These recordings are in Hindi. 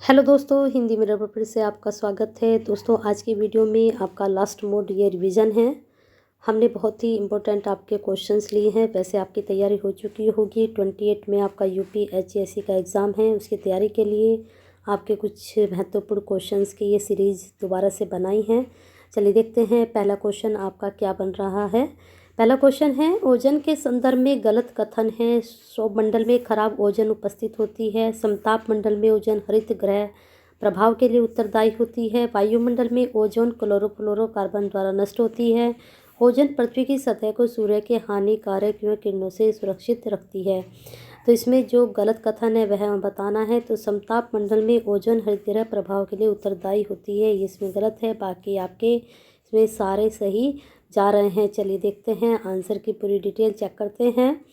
हेलो दोस्तों, हिंदी मिरर पर फिर से आपका स्वागत है। दोस्तों, आज की वीडियो में आपका लास्ट मोड ये रिवीजन है। हमने बहुत ही इम्पोर्टेंट आपके क्वेश्चंस लिए हैं। वैसे आपकी तैयारी हो चुकी होगी। 28 में आपका यूपीएससी का एग्ज़ाम है। उसकी तैयारी के लिए आपके कुछ महत्वपूर्ण क्वेश्चंस की ये सीरीज़ दोबारा से बनाई है। चलिए देखते हैं पहला क्वेश्चन आपका क्या बन रहा है। पहला क्वेश्चन है, ओजोन के संदर्भ में गलत कथन है। सौरमंडल में खराब ओजोन उपस्थित होती है। समताप मंडल में ओजोन हरित ग्रह प्रभाव के लिए उत्तरदायी होती है। वायुमंडल में ओजोन क्लोरोफ्लोरोकार्बन द्वारा नष्ट होती है। ओजोन पृथ्वी की सतह को सूर्य के हानिकारक किरणों से सुरक्षित रखती है। तो इसमें जो गलत कथन है वह हमें बताना है। तो समताप मंडल में ओजोन हरित ग्रह प्रभाव के लिए उत्तरदायी होती है, ये इसमें गलत है। बाकी आपके इसमें सारे सही जा रहे हैं। चलिए देखते हैं आंसर की पूरी डिटेल चेक करते हैं।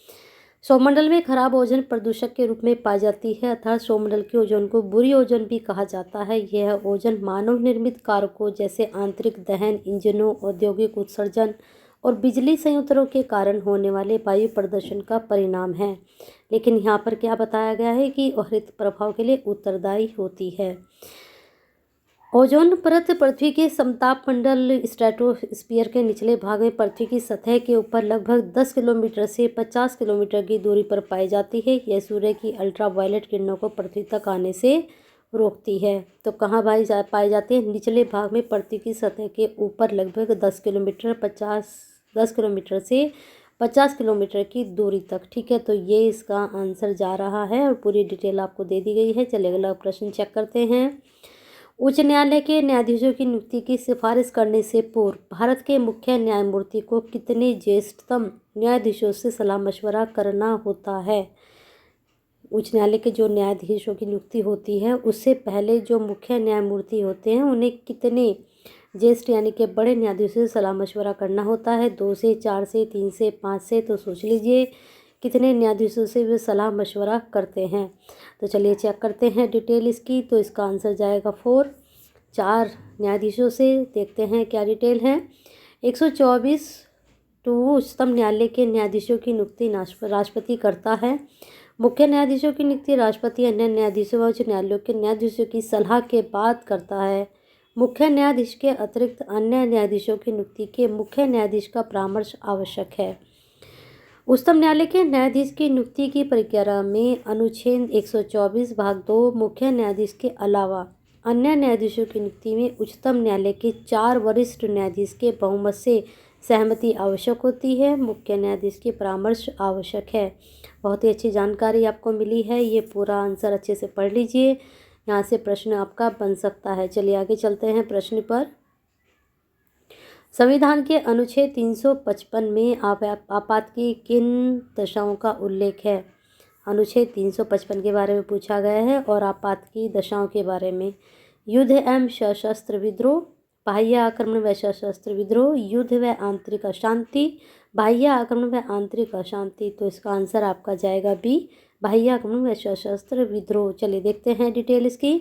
सौरमंडल में खराब ओजोन प्रदूषक के रूप में पाई जाती है, अर्थात सौरमंडल के ओजोन को बुरी ओजोन भी कहा जाता है। यह ओजोन मानव निर्मित कारकों जैसे आंतरिक दहन, इंजनों, औद्योगिक उत्सर्जन और बिजली संयंत्रों के कारण होने वाले वायु प्रदूषण का परिणाम है। लेकिन यहाँ पर क्या बताया गया है कि हरित प्रभाव के लिए उत्तरदायी होती है। ओजोन परत पृथ्वी के समताप मंडल स्ट्रेटोस्फीयर के निचले भाग में पृथ्वी की सतह के ऊपर लगभग 10 किलोमीटर से 50 किलोमीटर की दूरी पर पाई जाती है। यह सूर्य की अल्ट्रावायलेट किरणों को पृथ्वी तक आने से रोकती है। तो कहाँ पाई जाती है? निचले भाग में पृथ्वी की सतह के ऊपर लगभग 10 किलोमीटर से 50 किलोमीटर की दूरी तक। ठीक है, तो ये इसका आंसर जा रहा है और पूरी डिटेल आपको दे दी गई है। चलिए अगला प्रश्न चेक करते हैं। उच्च न्यायालय के न्यायाधीशों की नियुक्ति की सिफारिश करने से पूर्व भारत के मुख्य न्यायमूर्ति को कितने ज्येष्ठतम न्यायाधीशों से सलाह मशवरा करना होता है? उच्च न्यायालय के जो न्यायाधीशों की नियुक्ति होती है उससे पहले जो मुख्य न्यायमूर्ति होते हैं उन्हें कितने ज्येष्ठ यानी कि बड़े न्यायाधीशों से सलाह मशवरा करना होता है? 2 से, 4 से, 3 से, 5 से। तो सोच लीजिए कितने न्यायाधीशों से वे सलाह मशवरा करते हैं। तो चलिए चेक करते हैं डिटेल इसकी। तो इसका आंसर जाएगा 4, 4 न्यायाधीशों से। देखते हैं क्या डिटेल है। 124 टू उच्चतम न्यायालय के न्यायाधीशों की नियुक्ति राष्ट्रपति करता है। मुख्य न्यायाधीशों की नियुक्ति राष्ट्रपति अन्य न्यायाधीशों व उच्च न्यायालयों के न्यायाधीशों की सलाह के बाद करता है। मुख्य न्यायाधीश के अतिरिक्त अन्य न्यायाधीशों की नियुक्ति के मुख्य न्यायाधीश का परामर्श आवश्यक है। उच्चतम न्यायालय के न्यायाधीश की नियुक्ति की प्रक्रिया में अनुच्छेद 124 भाग 2 मुख्य न्यायाधीश के अलावा अन्य न्यायाधीशों की नियुक्ति में उच्चतम न्यायालय के 4 वरिष्ठ न्यायाधीश के बहुमत से सहमति आवश्यक होती है। मुख्य न्यायाधीश के परामर्श आवश्यक है। बहुत ही अच्छी जानकारी आपको मिली है। ये पूरा आंसर अच्छे से पढ़ लीजिए, यहाँ से प्रश्न आपका बन सकता है। चलिए आगे चलते हैं प्रश्न पर। संविधान के अनुच्छेद 355 में आपात की किन दशाओं का उल्लेख है? अनुच्छेद 355 के बारे में पूछा गया है और आपात की दशाओं के बारे में। युद्ध एवं सशस्त्र विद्रोह, बाह्य आक्रमण व सशस्त्र विद्रोह, युद्ध व आंतरिक अशांति, बाह्य आक्रमण व आंतरिक अशांति। तो इसका आंसर आपका जाएगा बी, बाह्य आक्रमण व सशस्त्र विद्रोह। चलिए देखते हैं डिटेल इसकी।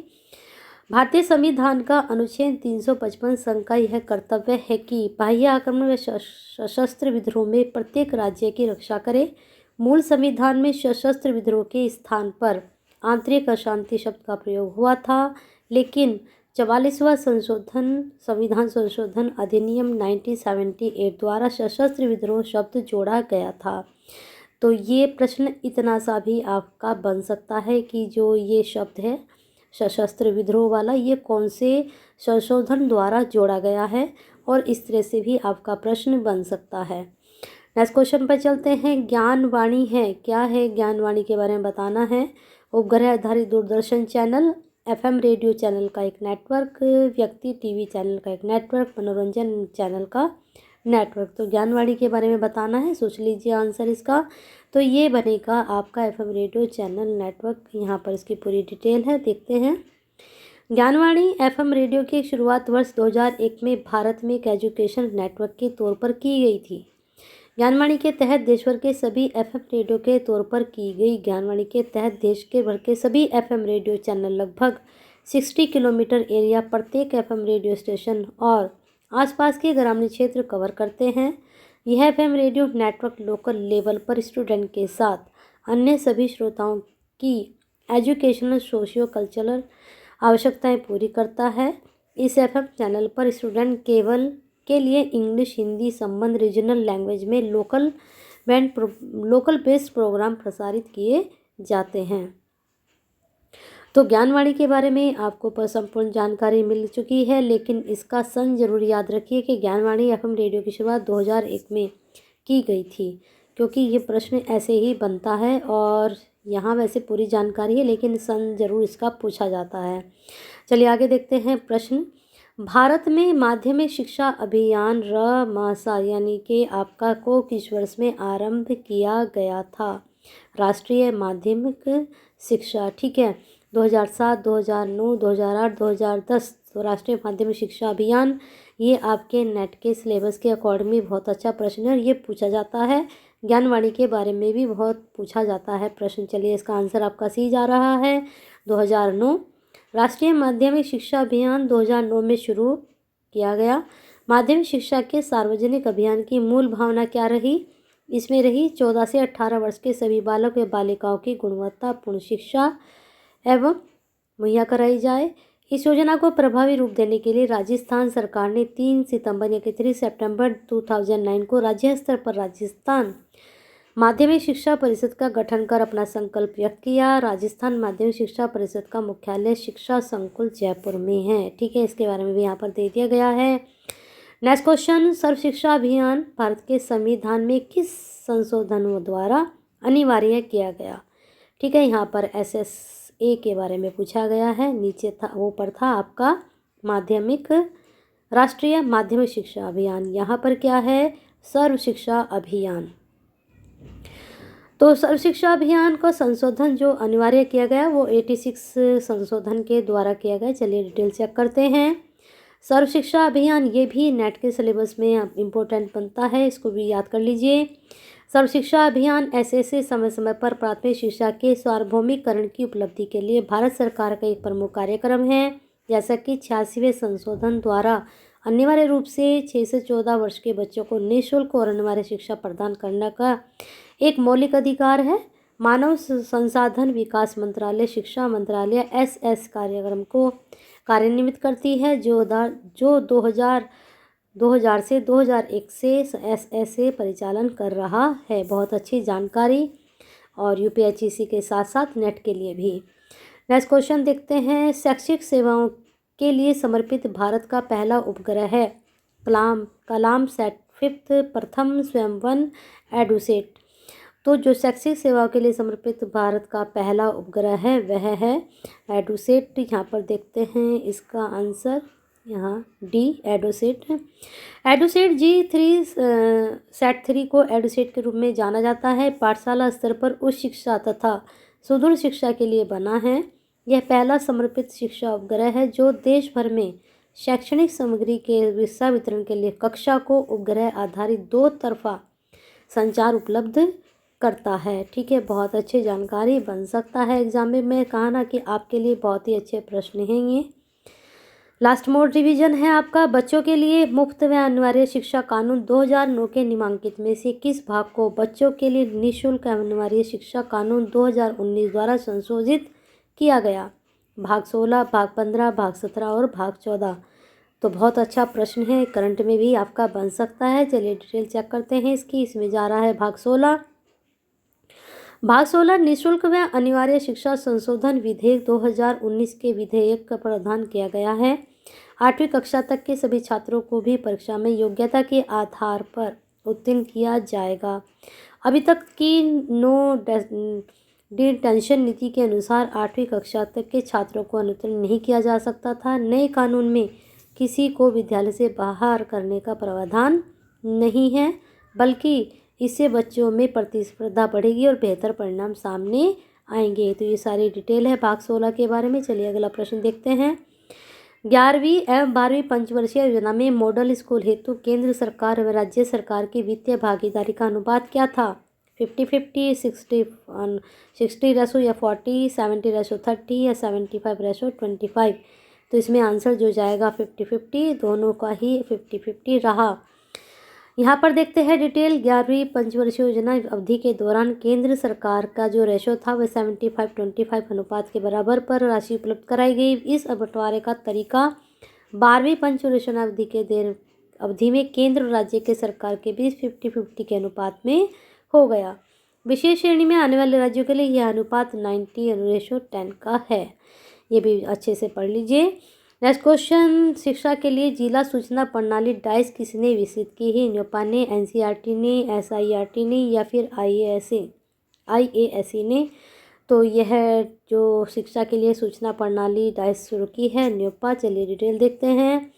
भारतीय संविधान का अनुच्छेद 355 संघ का यह कर्तव्य है कि बाह्य आक्रमण व सशस्त्र विद्रोह में प्रत्येक राज्य की रक्षा करे। मूल संविधान में सशस्त्र विद्रोह के स्थान पर आंतरिक अशांति शब्द का प्रयोग हुआ था, लेकिन 44वां संविधान संशोधन अधिनियम 1978 द्वारा सशस्त्र विद्रोह शब्द जोड़ा गया था। तो ये प्रश्न इतना सा भी आपका बन सकता है कि जो ये शब्द है सशस्त्र विद्रोह वाला, ये कौन से संशोधन द्वारा जोड़ा गया है, और इस तरह से भी आपका प्रश्न बन सकता है। नेक्स्ट क्वेश्चन पर चलते हैं। ज्ञानवाणी है क्या है? ज्ञानवाणी के बारे में बताना है। उपग्रह आधारित Doordarshan channel, FM radio channel का एक नेटवर्क, व्यक्ति टीवी चैनल का एक नेटवर्क, मनोरंजन चैनल का नेटवर्क। तो ज्ञानवाणी के बारे में बताना है। सोच लीजिए आंसर इसका। तो ये बनेगा आपका एफएम रेडियो चैनल नेटवर्क। यहाँ पर इसकी पूरी डिटेल है, देखते हैं। ज्ञानवाणी एफएम रेडियो की शुरुआत वर्ष 2001 में भारत में एक एजुकेशन नेटवर्क के तौर पर की गई थी। ज्ञानवाणी के तहत देशभर के सभी एफएम रेडियो के तौर पर की गई। ज्ञानवाणी के तहत देश के भर के सभी एफएम रेडियो चैनल लगभग 60 किलोमीटर एरिया प्रत्येक एफएम रेडियो स्टेशन और आसपास के ग्रामीण क्षेत्र कवर करते हैं। यह FM radio network local level पर स्टूडेंट के साथ अन्य सभी श्रोताओं की एजुकेशनल, सोशियो कल्चरल आवश्यकताएं पूरी करता है। इस एफएम चैनल पर स्टूडेंट केवल के लिए इंग्लिश, हिंदी संबंध, रीजनल लैंग्वेज में लोकल बेस्ड प्रोग्राम प्रसारित किए जाते हैं। तो ज्ञानवाणी के बारे में आपको संपूर्ण जानकारी मिल चुकी है, लेकिन इसका सन जरूर याद रखिए कि ज्ञानवाणी एफएम रेडियो की शुरुआत 2001 में की गई थी, क्योंकि ये प्रश्न ऐसे ही बनता है और यहाँ वैसे पूरी जानकारी है लेकिन सन जरूर इसका पूछा जाता है। चलिए आगे देखते हैं प्रश्न। भारत में माध्यमिक शिक्षा अभियान RMASA यानी कि आपका को किस वर्ष में आरंभ किया गया था? राष्ट्रीय माध्यमिक शिक्षा, ठीक है, 2007, 2009, 2008, 2010। तो राष्ट्रीय माध्यमिक शिक्षा अभियान, ये आपके नेट के सिलेबस के अकॉर्डिंग बहुत अच्छा प्रश्न है और ये पूछा जाता है। ज्ञानवाणी के बारे में भी बहुत पूछा जाता है प्रश्न। चलिए इसका आंसर आपका सी जा रहा है 2009। राष्ट्रीय माध्यमिक शिक्षा अभियान 2009 में शुरू किया गया। माध्यमिक शिक्षा के सार्वजनिक अभियान की मूल भावना क्या रही? इसमें रही 14 से 18 वर्ष के सभी बालक व बालिकाओं की गुणवत्तापूर्ण शिक्षा एवं मुहैया कराई जाए। इस योजना को प्रभावी रूप देने के लिए राजस्थान सरकार ने 3 सितंबर या 3 सितंबर 2009 को राज्य स्तर पर राजस्थान माध्यमिक शिक्षा परिषद का गठन कर अपना संकल्प व्यक्त किया। राजस्थान माध्यमिक शिक्षा परिषद का मुख्यालय शिक्षा संकुल जयपुर में है, ठीक है, इसके बारे में भी यहाँ पर दे दिया गया है। नेक्स्ट क्वेश्चन, सर्व शिक्षा अभियान भारत के संविधान में किस संशोधनों द्वारा अनिवार्य किया गया? ठीक है, यहाँ पर SSA के बारे में पूछा गया है। नीचे था ऊपर था आपका माध्यमिक राष्ट्रीय माध्यमिक शिक्षा अभियान, यहाँ पर क्या है? सर्व शिक्षा अभियान। तो सर्व शिक्षा अभियान का संशोधन जो अनिवार्य किया गया वो 86 संशोधन के द्वारा किया गया। चलिए डिटेल चेक करते हैं। सर्व शिक्षा अभियान ये भी नेट के सिलेबस में इम्पोर्टेंट बनता है, इसको भी याद कर लीजिए। सर्व शिक्षा अभियान ऐसे समय समय पर प्राथमिक शिक्षा के सार्वभौमिकरण की उपलब्धि के लिए भारत सरकार का एक प्रमुख कार्यक्रम है। जैसा कि 86वें संशोधन द्वारा अनिवार्य रूप से 6 से 14 वर्ष के बच्चों को निःशुल्क और अनिवार्य शिक्षा प्रदान करने का एक मौलिक अधिकार है। मानव संसाधन विकास मंत्रालय शिक्षा मंत्रालय SS कार्यक्रम को कार्यान्वित करती है, जो 2000 से 2001 से SSA परिचालन कर रहा है। बहुत अच्छी जानकारी और UPSC के साथ साथ नेट के लिए भी। नेक्स्ट क्वेश्चन देखते हैं। शैक्षिक सेवाओं के लिए समर्पित भारत का पहला उपग्रह है कलाम सैट 5 प्रथम स्वयंवन एडुसेट। तो जो शैक्षिक सेवाओं के लिए समर्पित भारत का पहला उपग्रह है वह है एडुसेट। यहाँ पर देखते हैं इसका आंसर, यहाँ D EDUSAT. EDUSAT G3 set 3 को एडुसेट के रूप में जाना जाता है। पाठशाला स्तर पर उच्च शिक्षा तथा सुदूर शिक्षा के लिए बना है। यह पहला समर्पित शिक्षा उपग्रह है जो देश भर में शैक्षणिक सामग्री के विषय वितरण के लिए कक्षा को उपग्रह आधारित 2 तरफा संचार उपलब्ध करता है। ठीक है, बहुत अच्छी जानकारी बन सकता है एग्जाम में। मैं कहा ना कि आपके लिए बहुत ही अच्छे प्रश्न हैं ये। लास्ट मोड रिवीजन है आपका। बच्चों के लिए मुफ्त व अनिवार्य शिक्षा कानून 2009 के निम्नलिखित में से किस भाग को बच्चों के लिए निःशुल्क एवं अनिवार्य शिक्षा कानून 2019 द्वारा संशोधित किया गया? भाग 16, भाग 15, भाग 17 और भाग 14। तो बहुत अच्छा प्रश्न है, करंट में भी आपका बन सकता है। चलिए डिटेल चेक करते हैं इसकी। इसमें जा रहा है भाग 16। भाग 16 निःशुल्क व अनिवार्य शिक्षा संशोधन विधेयक 2019 के विधेयक का प्रावधान किया गया है। 8वीं कक्षा तक के सभी छात्रों को भी परीक्षा में योग्यता के आधार पर उत्तीर्ण किया जाएगा। अभी तक की नो डिटेंशन नीति के अनुसार 8वीं कक्षा तक के छात्रों को अनुत्तीर्ण नहीं किया जा सकता था। नए कानून में किसी को विद्यालय से बाहर करने का प्रावधान नहीं है, बल्कि इससे बच्चों में प्रतिस्पर्धा बढ़ेगी और बेहतर परिणाम सामने आएंगे। तो ये सारी डिटेल है भाग 16 के बारे में। चलिए अगला प्रश्न देखते हैं। 11वीं एवं 12वीं पंचवर्षीय योजना में मॉडल स्कूल हेतु केंद्र सरकार व राज्य सरकार की वित्तीय भागीदारी का अनुपात क्या था? 50-50, 60:40 या 40, 70:30 या 75:25। तो इसमें आंसर जो जाएगा 50-50, दोनों का ही 50-50 रहा। यहाँ पर देखते हैं डिटेल। 11वीं पंचवर्षीय योजना अवधि के दौरान केंद्र सरकार का जो रेशो था वह 75-25 अनुपात के बराबर पर राशि उपलब्ध कराई गई। इस बंटवारे का तरीका 12वीं पंचवर्षीय योजना अवधि के अवधि में केंद्र और राज्य के सरकार के बीच 50-50 के अनुपात में हो गया। विशेष श्रेणी में आने वाले राज्यों के लिए यह अनुपात 90:10 का है। ये भी अच्छे से पढ़ लीजिए। नेक्स्ट क्वेश्चन, शिक्षा के लिए जिला सूचना प्रणाली डाइस किसने विकसित की है? न्योपा ने, एनसीईआरटी ने, एसआईईआरटी ने या फिर आईएएसई ने? तो यह जो शिक्षा के लिए सूचना प्रणाली डाइस शुरू की है न्योपा। चलिए डिटेल देखते हैं।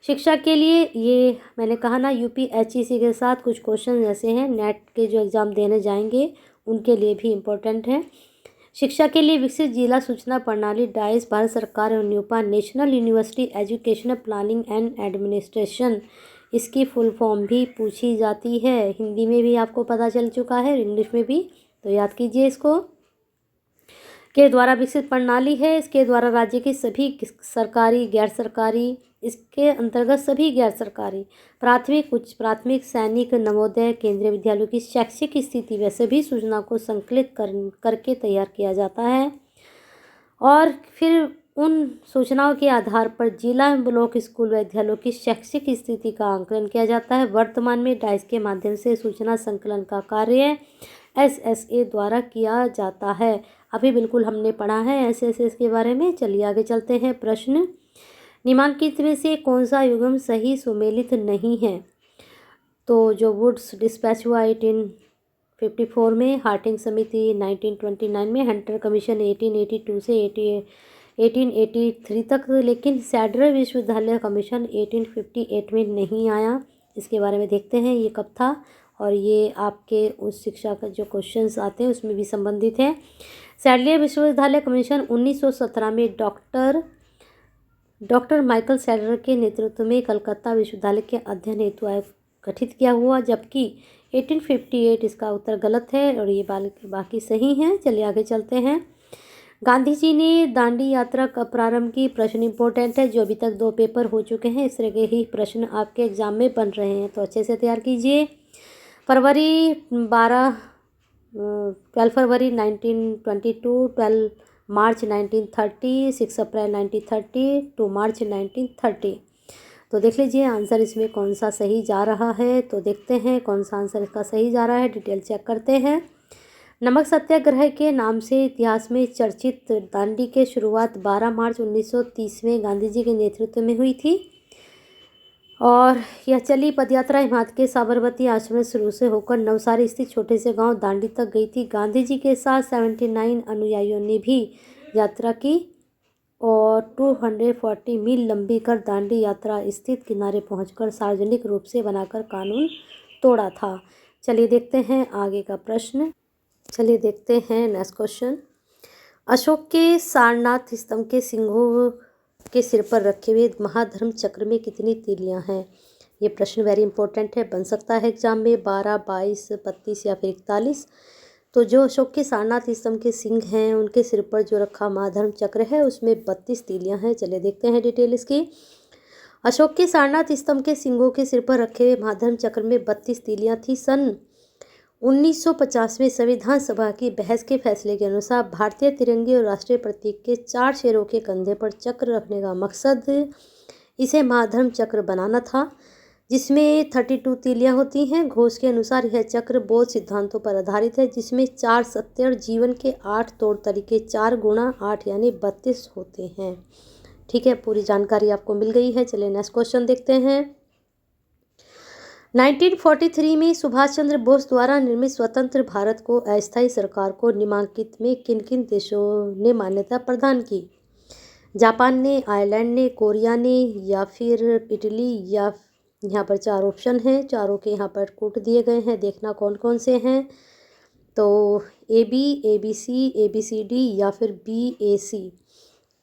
शिक्षा के लिए ये मैंने कहा ना, यूपीएचईसी के साथ कुछ क्वेश्चन ऐसे हैं नेट के जो एग्ज़ाम देने जाएंगे उनके लिए भी इम्पोर्टेंट है। शिक्षा के लिए विकसित जिला सूचना प्रणाली डाइस भारत सरकार और NUEPA national university educational planning and administration, इसकी फुल फॉर्म भी पूछी जाती है। हिंदी में भी आपको पता चल चुका है, इंग्लिश में भी, तो याद कीजिए इसको। के द्वारा विकसित प्रणाली है। इसके द्वारा राज्य की सभी सरकारी, गैर सरकारी, इसके अंतर्गत सभी गैर सरकारी प्राथमिक, उच्च प्राथमिक, सैनिक, नवोदय, केंद्रीय विद्यालयों की शैक्षिक स्थिति व सभी सूचना को संकलित करके तैयार किया जाता है और फिर उन सूचनाओं के आधार पर जिला, ब्लॉक, स्कूल, विद्यालयों की शैक्षिक स्थिति का आंकलन किया जाता है। वर्तमान में डाइस के माध्यम से सूचना संकलन का कार्य एसएसए द्वारा किया जाता है। अभी बिल्कुल हमने पढ़ा है एसएसए के बारे में। चलिए आगे चलते हैं। प्रश्न, निम्नलिखित में से कौन सा युग्म सही सुमेलित नहीं है? तो जो वुड्स डिस्पैच हुआ 1854 में, हार्टिंग समिति 1929 में, हंटर कमीशन 1882 से 1883 तक, लेकिन सैडलर विश्वविद्यालय कमीशन 1858 में नहीं आया। इसके बारे में देखते हैं ये कब था, और ये आपके उस शिक्षा का जो क्वेश्चंस आते हैं उसमें भी संबंधित है। सैडलर विश्वविद्यालय कमीशन 1917 में डॉक्टर माइकल सैडलर के नेतृत्व में कलकत्ता विश्वविद्यालय के अध्ययन हेतु आयोग गठित किया हुआ, जबकि 1858 इसका उत्तर गलत है और ये बाकी सही हैं। चलिए आगे चलते हैं। गांधी जी ने दांडी यात्रा कब प्रारंभ की? प्रश्न इंपॉर्टेंट है, जो अभी तक 2 पेपर हो चुके हैं। इस तरह के ही प्रश्न आपके एग्जाम में बन रहे हैं, तो अच्छे से तैयार कीजिए। 12 फरवरी 1922, 12 मार्च 1930, 6 अप्रैल 1930, 2 मार्च 1930। तो देख लीजिए आंसर इसमें कौन सा सही जा रहा है। तो देखते हैं कौन सा आंसर इसका सही जा रहा है, डिटेल चेक करते हैं। नमक सत्याग्रह के नाम से इतिहास में चर्चित दांडी के शुरुआत 12 मार्च 1930 में गांधी जी के नेतृत्व में हुई थी और यह चली पदयात्रा हिमालय के साबरमती आश्रम में शुरू से होकर नवसारी स्थित छोटे से गांव दांडी तक गई थी। गांधी जी के साथ 79 अनुयायियों ने भी यात्रा की और 240 मील लंबी कर दांडी यात्रा स्थित किनारे पहुंचकर सार्वजनिक रूप से बनाकर कानून तोड़ा था। चलिए देखते हैं आगे का प्रश्न। चलिए देखते हैं नेक्स्ट क्वेश्चन। अशोक के सारनाथ स्तंभ के सिंहों के सिर पर रखे हुए महाधर्म चक्र में कितनी तीलियां हैं? ये प्रश्न वेरी इंपॉर्टेंट है, बन सकता है एग्जाम में 12, 22, 32 या फिर 41। तो जो अशोक के सारनाथ स्तंभ के सिंह हैं उनके सिर पर जो रखा महाधर्म चक्र है उसमें 32 तीलियां हैं। चलिए देखते हैं डिटेल इसकी। अशोक के सारनाथ स्तंभ के सिंहों के सिर पर रखे हुए महाधर्म चक्र में 32 तीलियां थी। सन 1950 में संविधान सभा की बहस के फैसले के अनुसार भारतीय तिरंगे और राष्ट्रीय प्रतीक के 4 शेरों के कंधे पर चक्र रखने का मकसद इसे महाधर्म चक्र बनाना था, जिसमें 32 तीलियां होती हैं। घोष के अनुसार यह चक्र बौद्ध सिद्धांतों पर आधारित है, जिसमें 4 सत्य और जीवन के 8 तौर तरीके 4 गुणा 8 यानी 32 होते हैं। ठीक है, पूरी जानकारी आपको मिल गई है। चलिए नेक्स्ट क्वेश्चन देखते हैं। 1943 में सुभाष चंद्र बोस द्वारा निर्मित स्वतंत्र भारत को अस्थायी सरकार को निम्नलिखित में किन किन देशों ने मान्यता प्रदान की? जापान ने, आयरलैंड ने, कोरिया ने या फिर इटली? या यहाँ पर 4 ऑप्शन हैं, चारों के यहाँ पर कोट दिए गए हैं, देखना कौन कौन से हैं। तो AB, ABC, ABCD या फिर BAC।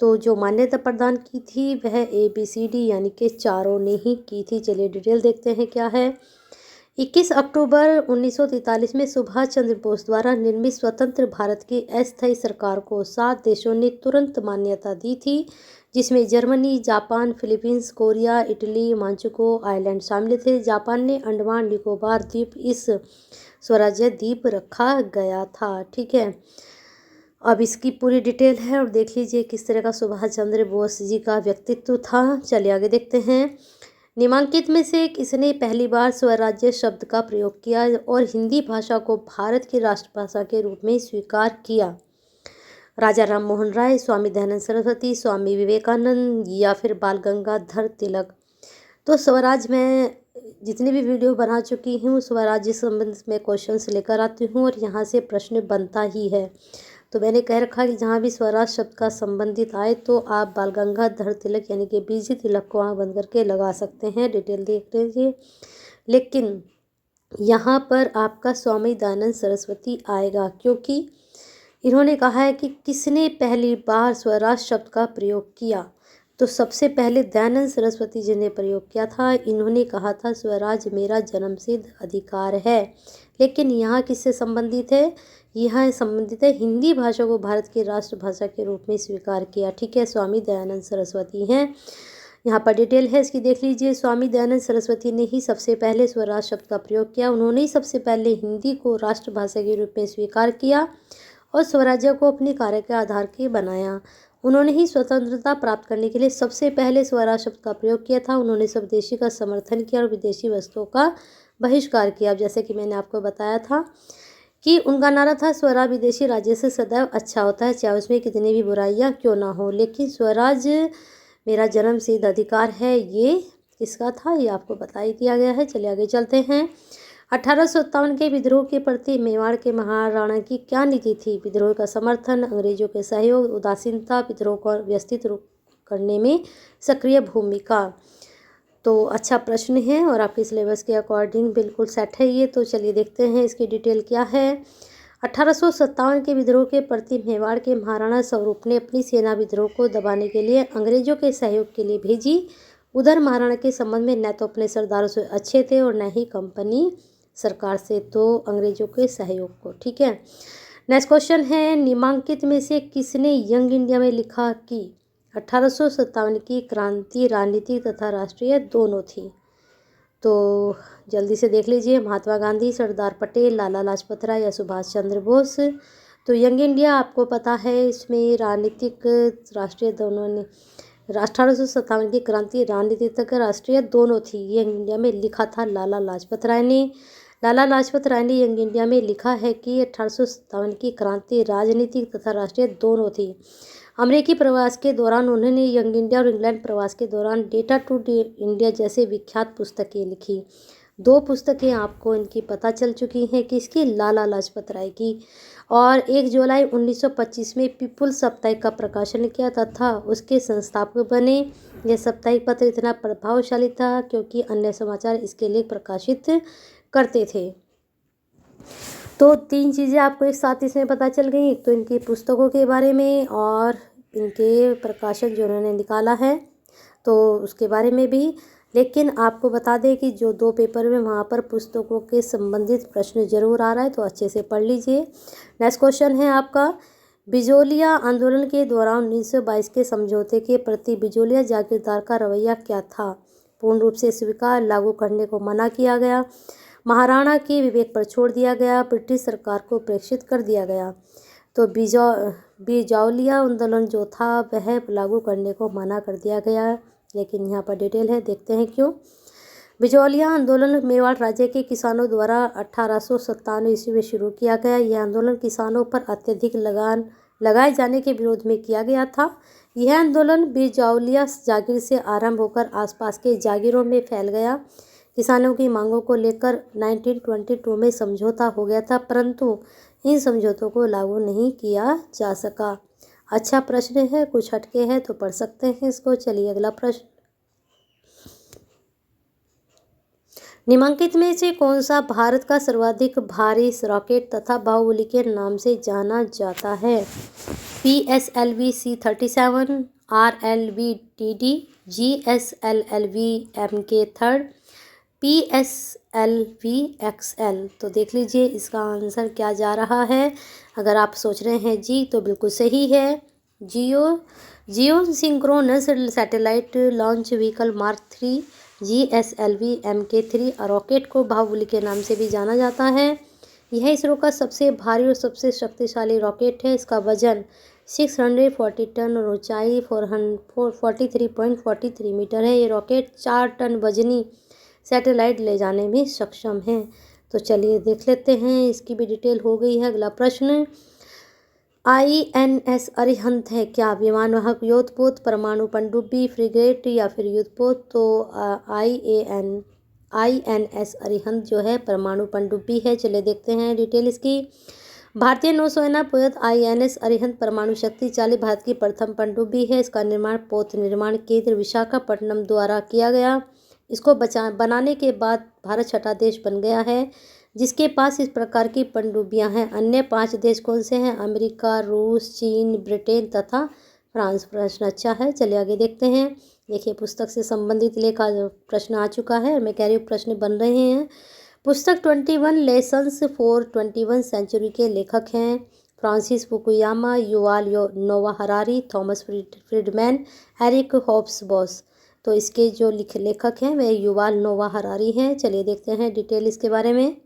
तो जो मान्यता प्रदान की थी वह ABCD यानी कि चारों ने ही की थी। चलिए डिटेल देखते हैं क्या है। 21 अक्टूबर 1943 में सुभाष चंद्र बोस द्वारा निर्मित स्वतंत्र भारत की अस्थायी सरकार को 7 देशों ने तुरंत मान्यता दी थी, जिसमें Germany, Japan, Philippines, Korea, Italy, Manchukuo island शामिल थे। जापान ने अंडमान निकोबार द्वीप इस स्वराज्य द्वीप रखा गया था। ठीक है, अब इसकी पूरी डिटेल है और देख लीजिए किस तरह का सुभाष चंद्र बोस जी का व्यक्तित्व था। चलिए आगे देखते हैं। निम्नलिखित में से किसने पहली बार स्वराज्य शब्द का प्रयोग किया और हिंदी भाषा को भारत की राष्ट्रभाषा के रूप में स्वीकार किया? राजा राम मोहन राय, स्वामी दयानंद सरस्वती, स्वामी विवेकानंद या फिर बाल गंगाधर तिलक? तो स्वराज में जितनी भी वीडियो बना चुकी हूँ, स्वराज्य संबंधित में क्वेश्चंस लेकर आती हूँ और यहाँ से प्रश्न बनता ही है। तो मैंने कह रखा कि जहाँ भी स्वराज शब्द का संबंधित आए तो आप बाल गंगाधर तिलक यानी कि बीजी तिलक को आँख बंद करके लगा सकते हैं। डिटेल देख लीजिए। लेकिन यहाँ पर आपका स्वामी दयानंद सरस्वती आएगा, क्योंकि इन्होंने कहा है कि किसने पहली बार स्वराज शब्द का प्रयोग किया। तो सबसे पहले दयानंद सरस्वती जी ने प्रयोग किया था। इन्होंने कहा था स्वराज मेरा जन्मसिद्ध अधिकार है। लेकिन यहाँ किससे संबंधित है? यह संबंधित है हिंदी भाषा को भारत की राष्ट्रभाषा के रूप में स्वीकार किया। ठीक है, स्वामी दयानंद सरस्वती हैं। यहाँ पर डिटेल है इसकी, देख लीजिए। स्वामी दयानंद सरस्वती ने ही सबसे पहले स्वराज शब्द का प्रयोग किया। उन्होंने ही सबसे पहले हिंदी को राष्ट्रभाषा के रूप में स्वीकार किया और स्वराज्य को अपने कार्य के आधार के बनाया। उन्होंने ही स्वतंत्रता प्राप्त करने के लिए सबसे पहले स्वराज शब्द का प्रयोग किया था। उन्होंने स्वदेशी का समर्थन किया और विदेशी वस्तुओं का बहिष्कार किया। जैसे कि मैंने आपको बताया था कि उनका नारा था स्वराज विदेशी राज्य से सदैव अच्छा होता है, चाहे उसमें कितनी भी बुराइयां क्यों ना हो। लेकिन स्वराज मेरा जन्मसिद्ध अधिकार है, ये किसका था, ये आपको बता ही दिया गया है। चलिए आगे चलते हैं। 1857 के विद्रोह के प्रति मेवाड़ के महाराणा की क्या नीति थी? विद्रोह का समर्थन, अंग्रेजों के सहयोग, उदासीनता, विद्रोह को व्यवस्थित करने में सक्रिय भूमिका। तो अच्छा प्रश्न है और आपके सिलेबस के अकॉर्डिंग बिल्कुल सेट है ये। तो चलिए देखते हैं इसकी डिटेल क्या है। 1857 के विद्रोह के प्रति मेवाड़ के महाराणा स्वरूप ने अपनी सेना विद्रोह को दबाने के लिए अंग्रेजों के सहयोग के लिए भेजी। उधर महाराणा के संबंध में न तो अपने सरदारों से अच्छे थे और न ही कंपनी सरकार से, तो अंग्रेजों के सहयोग को। ठीक है, नेक्स्ट क्वेश्चन है। निम्नलिखित में से किसने यंग इंडिया में लिखा कि 1857 की क्रांति राजनीतिक तथा राष्ट्रीय दोनों थी? तो जल्दी से देख लीजिए। महात्मा गांधी, सरदार पटेल, लाला लाजपत राय या सुभाष चंद्र बोस? तो यंग इंडिया आपको पता है, इसमें राजनीतिक राष्ट्रीय दोनों ने 1857 की क्रांति राजनीतिक तक राष्ट्रीय दोनों थी, यंग इंडिया में लिखा था लाला लाजपत राय ने। लाला लाजपत राय ने यंग इंडिया में लिखा है कि 1857 की क्रांति राजनीतिक तथा राष्ट्रीय दोनों थी। अमेरिकी प्रवास के दौरान उन्होंने यंग इंडिया और इंग्लैंड प्रवास के दौरान डेटा टू इंडिया जैसे विख्यात पुस्तकें लिखी। 2 पुस्तकें आपको इनकी पता चल चुकी हैं कि इसकी लाला लाजपत राय की, और 1 जुलाई 1925 में पीपुल्स साप्ताहिक का प्रकाशन किया तथा उसके संस्थापक बने। यह साप्ताहिक पत्र इतना प्रभावशाली था क्योंकि अन्य समाचार इसके लेख प्रकाशित करते थे। तो 3 चीज़ें आपको एक साथ इसमें पता चल गई, एक तो इनकी पुस्तकों के बारे में और इनके प्रकाशन जो उन्होंने निकाला है तो उसके बारे में भी। लेकिन आपको बता दें कि जो 2 पेपर में वहाँ पर पुस्तकों के संबंधित प्रश्न जरूर आ रहा है, तो अच्छे से पढ़ लीजिए। नेक्स्ट क्वेश्चन है आपका, बिजोलिया आंदोलन के दौरान 1922 के समझौते के प्रति बिजोलिया जागीरदार का रवैया क्या था? पूर्ण रूप से स्वीकार, लागू करने को मना किया गया, महाराणा के विवेक पर छोड़ दिया गया, ब्रिटिश सरकार को प्रेषित कर दिया गया? तो बिजौलिया आंदोलन जो था वह लागू करने को मना कर दिया गया। लेकिन यहाँ पर डिटेल है, देखते हैं क्यों। बिजौलिया आंदोलन मेवाड़ राज्य के किसानों द्वारा 1897 ईस्वी में शुरू किया गया। यह आंदोलन किसानों पर अत्यधिक लगान लगाए जाने के विरोध में किया गया था। यह आंदोलन बिजौलिया जागीर से आरंभ होकर आसपास के जागीरों में फैल गया। किसानों की मांगों को लेकर 1922 में समझौता हो गया था, परंतु इन समझौतों को लागू नहीं किया जा सका। अच्छा प्रश्न है, कुछ हटके है तो पढ़ सकते हैं इसको। चलिए अगला प्रश्न, निम्नलिखित में से कौन सा भारत का सर्वाधिक भारी रॉकेट तथा बाहुबली के नाम से जाना जाता है? PSLV C-37, RLV-TD, GSLV MK3, PSLV-XL। तो देख लीजिए इसका आंसर क्या जा रहा है। अगर आप सोच रहे हैं जी तो बिल्कुल सही है। Geosynchronous satellite launch vehicle mark 3 GSLV Mk3 rocket को बाहुबली के नाम से भी जाना जाता है। यह इसरो का सबसे भारी और सबसे शक्तिशाली रॉकेट है। इसका वजन 640 टन और ऊंचाई 443.43 मीटर है। ये रॉकेट 4 टन वजनी सैटेलाइट ले जाने में सक्षम है। तो चलिए देख लेते हैं, इसकी भी डिटेल हो गई है। अगला प्रश्न, INS अरिहंत है क्या? विमानवाहक योद्धपोत, परमाणु पनडुब्बी, फ्रिगेट या फिर युद्धपोत? तो INS अरिहंत जो है परमाणु पनडुब्बी है। चलिए देखते हैं डिटेल इसकी। भारतीय नौसेना पोत INS अरिहंत परमाणु शक्तिशाली भारत की प्रथम पनडुब्बी है। इसका निर्माण पोत निर्माण केंद्र विशाखापट्टनम द्वारा किया गया। इसको बनाने के बाद भारत छठा देश बन गया है जिसके पास इस प्रकार की पनडुब्बियां हैं। अन्य 5 देश कौन से हैं? अमेरिका, रूस, चीन, ब्रिटेन तथा फ्रांस। प्रश्न अच्छा है, चलिए आगे देखते हैं। देखिए पुस्तक से संबंधित लेखा प्रश्न आ चुका है। मैं कह रही हूँ प्रश्न बन रहे हैं। पुस्तक 21 लेसन्स फॉर 21 सेंचुरी के लेखक हैं फ्रांसिस फुकुयामा, युवाल नोवा हरारी, थॉमस फ्रीडमैन, एरिक हॉब्सबॉस। तो इसके जो लेखक हैं वे युवाल नोवा हरारी हैं। चलिए देखते हैं डिटेल इसके बारे में।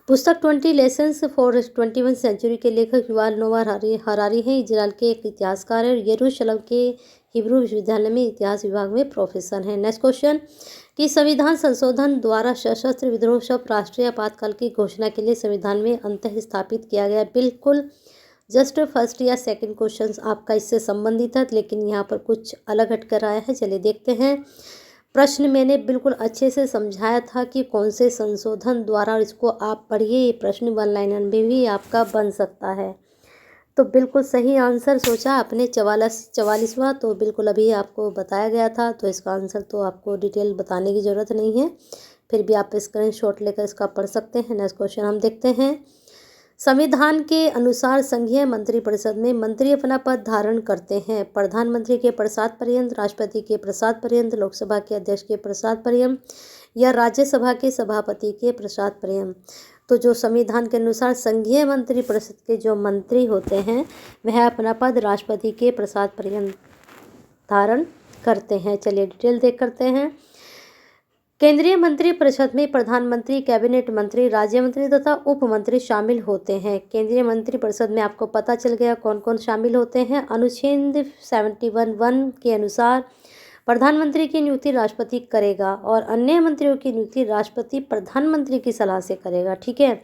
पुस्तक 20 लेसन्स फॉर 21 सेंचुरी के लेखक युवाल नोवा हरारी हैं। इजराइल के एक इतिहासकार हैं। यरूशलेम के हिब्रू विश्वविद्यालय में इतिहास विभाग में प्रोफेसर हैं। नेक्स्ट क्वेश्चन, कि संविधान संशोधन द्वारा सशस्त्र विद्रोह शब्द राष्ट्रीय आपातकाल की घोषणा के लिए संविधान में अंतः स्थापित किया गया। बिल्कुल जस्ट फर्स्ट या सेकंड क्वेश्चन आपका इससे संबंधित है, लेकिन यहाँ पर कुछ अलग हटकर आया है। चलिए देखते हैं। प्रश्न मैंने बिल्कुल अच्छे से समझाया था कि कौन से संशोधन द्वारा, इसको आप पढ़िए। ये प्रश्न 1 लाइनर में भी आपका बन सकता है। तो बिल्कुल सही आंसर सोचा आपने 44वां। तो बिल्कुल अभी आपको बताया गया था। तो इसका आंसर तो आपको डिटेल बताने की ज़रूरत नहीं है, फिर भी आप स्क्रीनशॉट लेकर इसका पढ़ सकते हैं। नेक्स्ट क्वेश्चन हम देखते हैं। संविधान के अनुसार संघीय मंत्रिपरिषद में मंत्री अपना पद धारण करते हैं प्रधानमंत्री के प्रसाद पर्यंत, राष्ट्रपति के प्रसाद पर्यंत, लोकसभा के अध्यक्ष के प्रसाद पर्यंत या राज्यसभा के सभापति के प्रसाद पर्यंत। तो जो संविधान के अनुसार संघीय मंत्रिपरिषद के जो मंत्री होते हैं वह अपना पद राष्ट्रपति के प्रसाद पर्यंत धारण करते हैं। चलिए डिटेल देख करते हैं। केंद्रीय मंत्रिपरिषद में प्रधानमंत्री, कैबिनेट मंत्री, राज्य मंत्री तथा उप मंत्री शामिल होते हैं। केंद्रीय मंत्रिपरिषद में आपको पता चल गया कौन कौन शामिल होते हैं। अनुच्छेद 71(1) के अनुसार प्रधानमंत्री की नियुक्ति राष्ट्रपति करेगा और अन्य मंत्रियों की नियुक्ति राष्ट्रपति प्रधानमंत्री की सलाह से करेगा। ठीक है।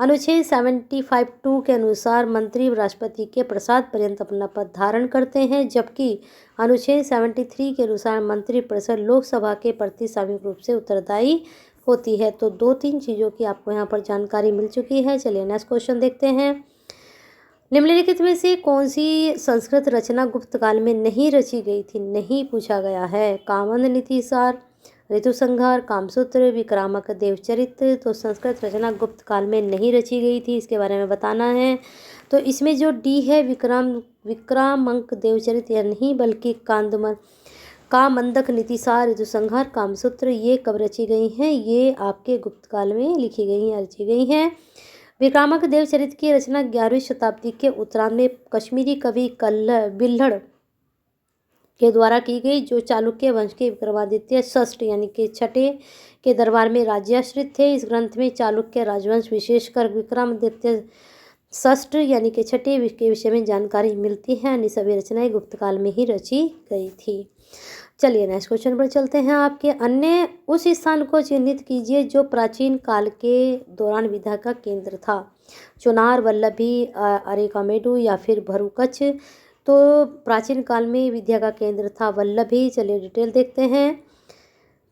अनुच्छेद 75(2) के अनुसार मंत्री राष्ट्रपति के प्रसाद पर्यंत अपना पद धारण करते हैं, जबकि अनुच्छेद 73 के अनुसार मंत्रिपरिषद लोकसभा के प्रति सामूहिक रूप से उत्तरदायी होती है। तो 2-3 चीज़ों की आपको यहाँ पर जानकारी मिल चुकी है। चलिए नेक्स्ट क्वेश्चन देखते हैं। निम्नलिखित में से कौन सी संस्कृत रचना गुप्त काल में नहीं रची गई थी? नहीं पूछा गया है। कामंद नीतिसार, ऋतुसंहार, कामसूत्र, विक्रामक देवचरित्र। तो संस्कृत रचना गुप्त काल में नहीं रची गई थी, इसके बारे में बताना है। तो इसमें जो डी है विक्रामक देवचरित्र या नहीं बल्कि कामंदक नीतिसार, ऋतुसंहार, कामसूत्र ये कब रची गई हैं? ये आपके गुप्त काल में लिखी गई हैं, रची गई हैं। विक्रामक देवचरित्र की रचना 11वीं शताब्दी के उत्तरार्ध में कश्मीरी कवि बिल्हड़ के द्वारा की गई, जो चालुक्य वंश के विक्रमादित्य षष्ठ यानी कि छठे के दरबार में राज्याश्रित थे। इस ग्रंथ में चालुक्य राजवंश विशेषकर विक्रमादित्य षष्ठ यानी कि छठे के विषय में जानकारी मिलती है। अन्य सभी रचनाएं गुप्त काल में ही रची गई थी। चलिए नेक्स्ट क्वेश्चन पर चलते हैं। आपके अन्य उस स्थान को चिन्हित कीजिए जो प्राचीन काल के दौरान विद्या का केंद्र था। चुनार, वल्लभी, अरेकामेडु या फिर भरुकच। तो प्राचीन काल में विद्या का केंद्र था वल्लभी। चलिए डिटेल देखते हैं।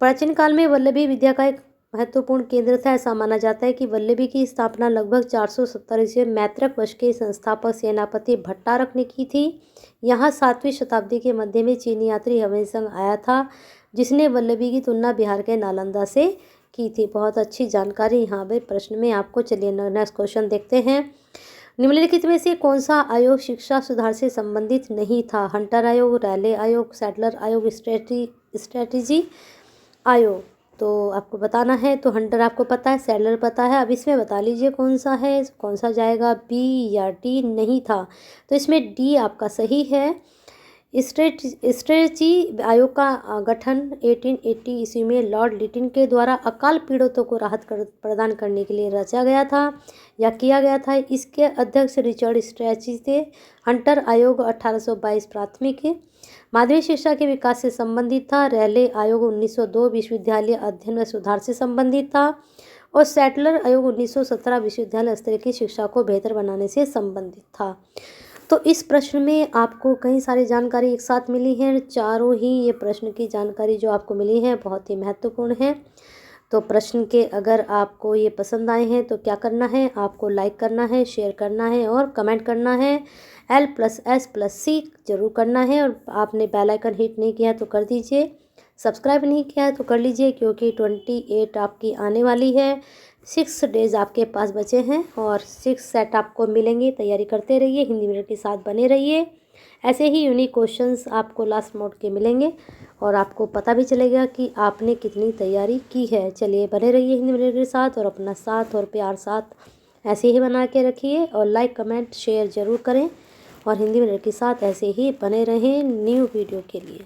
प्राचीन काल में वल्लभी विद्या का एक महत्वपूर्ण केंद्र था। ऐसा माना जाता है कि वल्लभी की स्थापना लगभग 470 ईस्वी में मैत्रक वंश के संस्थापक सेनापति भट्टारक ने की थी। यहाँ 7वीं शताब्दी के मध्य में चीनी यात्री हवेसंग आया था, जिसने वल्लभी की तुलना बिहार के नालंदा से की थी। बहुत अच्छी जानकारी यहाँ पे प्रश्न में आपको। चलिए नेक्स्ट क्वेश्चन देखते हैं। निम्नलिखित में से कौन सा आयोग शिक्षा सुधार से संबंधित नहीं था? हंटर आयोग, रैले आयोग, सैडलर आयोग, स्ट्रेटजी आयोग। तो आपको बताना है। तो हंटर आपको पता है, सैडलर पता है। अब इसमें बता लीजिए कौन सा है, कौन सा जाएगा, बी या डी। नहीं था, तो इसमें डी आपका सही है। स्ट्रेटजी आयोग का गठन 1880 ईस्वी में लॉर्ड लिटिन के द्वारा अकाल पीड़ितों को राहत प्रदान करने के लिए रचा गया था या किया गया था। इसके अध्यक्ष रिचर्ड स्ट्रेटजी थे। हंटर आयोग 1822 प्राथमिक माध्यमिक शिक्षा के विकास से संबंधित था। रैले आयोग 1902 विश्वविद्यालय अध्ययन व सुधार से संबंधित था। और सैडलर आयोग 1917 विश्वविद्यालय स्तर की शिक्षा को बेहतर बनाने से संबंधित था। तो इस प्रश्न में आपको कई सारी जानकारी एक साथ मिली है। चारों ही ये प्रश्न की जानकारी जो आपको मिली है बहुत ही महत्वपूर्ण है। तो प्रश्न के अगर आपको ये पसंद आए हैं तो क्या करना है, आपको लाइक करना है, शेयर करना है और कमेंट करना है। L+S+C जरूर करना है। और आपने बेल आइकन हिट नहीं किया तो कर दीजिए, सब्सक्राइब नहीं किया है तो कर लीजिए, क्योंकि 28 आपकी आने वाली है। 6 डेज़ आपके पास बचे हैं और 6 सेट आपको मिलेंगे। तैयारी करते रहिए, हिंदी मीडियम के साथ बने रहिए। ऐसे ही यूनिक क्वेश्चंस आपको लास्ट मोड के मिलेंगे और आपको पता भी चलेगा कि आपने कितनी तैयारी की है। चलिए बने रहिए हिंदी मीडियम के साथ और अपना साथ और प्यार साथ ऐसे ही बना के रखिए। और लाइक कमेंट शेयर ज़रूर करें और हिंदी मीडियम के साथ ऐसे ही बने रहें न्यू वीडियो के लिए।